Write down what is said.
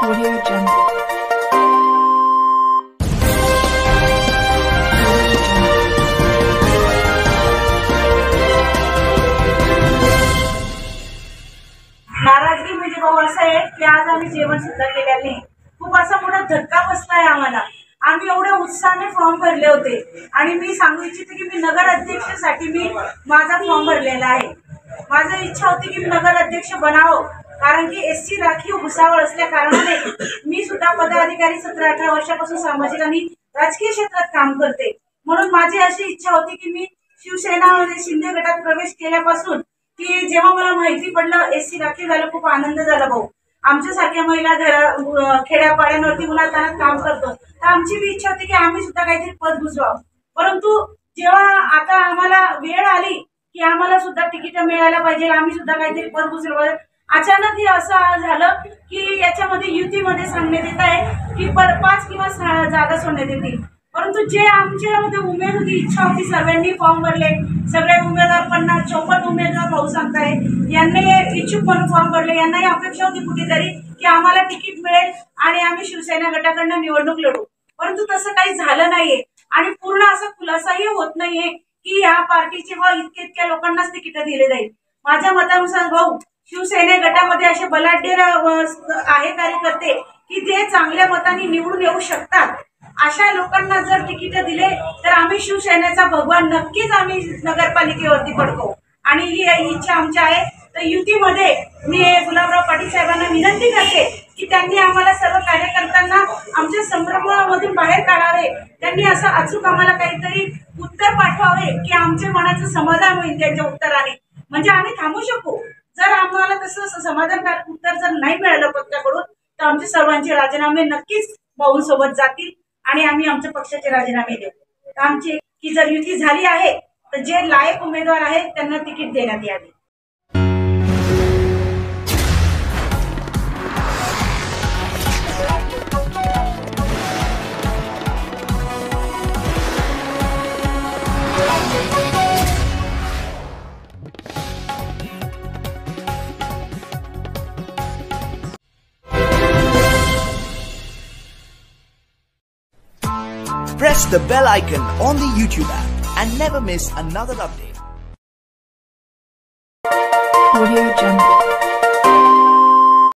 Audio Jungle. नाराजगी म्हणजे भाऊ असं आहे की आज आम्ही जेवण सुद्धा केलेलं नाही. खूप असा मोठा धक्का बसलाय आम्हाला. आम्ही एवढ्या उत्साहाने फॉर्म भरले होते आणि मी सांगू इच्छिते की मी नगर अध्यक्षासाठी मी माझा फॉर्म भरलेला आहे. माझी इच्छा होती की मी नगर अध्यक्ष बनावं, कारण की एससी राखीव भुसावळ असल्या कारणाने मी सुद्धा पदाधिकारी 17-18 वर्षापासून सामाजिक आणि राजकीय क्षेत्रात काम करते. म्हणून माझी अशी इच्छा होती की मी शिवसेना शिंदे गटात प्रवेश केल्यापासून की जेव्हा मला माहिती पडलं एससी राखीव झालं, खूप आनंद झाला भाऊ. आमच्यासारख्या महिला खेड्यापाड्यांवरती उन्हातान्हात काम करतो, तर आमची बी इच्छा होती की आम्ही सुद्धा काहीतरी पद भुजवावं. परंतु जेव्हा आता आम्हाला वेळ आली की आम्हाला सुद्धा तिकीट मिळायला पाहिजे, आम्ही सुद्धा काहीतरी पद भुजवावं, अचानक हे असं झालं की याच्यामध्ये युतीमध्ये सांगण्यात येत आहे की 5 किंवा 6 जागा सोडण्यात येतील. परंतु जे आमच्यामध्ये उमेद होती, इच्छा होती, सर्वांनी फॉर्म भरले. सगळे उमेदवार 54 उमेदवार भाऊ सांगताय, यांनी इच्छुक म्हणून फॉर्म भरले. यांनाही अपेक्षा होती कुठेतरी की आम्हाला तिकीट मिळेल आणि आम्ही शिवसेना गटाकडनं निवडणूक लढू. परंतु तसं काही झालं नाहीये आणि पूर्ण असा खुलासाही होत नाहीये की या पार्टीचे इतक्या लोकांनाच तिकीट दिले जाईल. माझ्या मतानुसार भाऊ, शिवसेने गटामध्ये असे बलाढ्य आहे कार्यकर्ते की जे चांगल्या मताने निवडून येऊ शकतात. अशा लोकांना जर तिकीट दिले तर आम्ही शिवसेनेचा भगवान नक्कीच आम्ही नगरपालिकेवरती पडतो आणि ही इच्छा आमची आहे. तर युतीमध्ये मी गुलाबराव पाटील साहेबांना विनंती करते की त्यांनी आम्हाला सर्व कार्यकर्त्यांना आमच्या संभ्रमामधून बाहेर काढावे. त्यांनी असं अचूक आम्हाला काहीतरी उत्तर पाठवावे की आमच्या मनाचं समाधान होईल त्यांच्या उत्तराने, म्हणजे आम्ही थांबू शकू. जर आम्हाला तसं समाधानकारक उत्तर जर नाही मिळालं पक्षाकडून तर आमचे सर्वांचे राजीनामे नक्कीच भाऊंसोबत जातील आणि आम्ही आमच्या पक्षाचे राजीनामे देऊ. आमची की जर युती झाली आहे तर जे लायक उमेदवार आहेत त्यांना तिकीट देण्यात यावे. Press the bell icon on the YouTube app and never miss another update. Audio Jungle.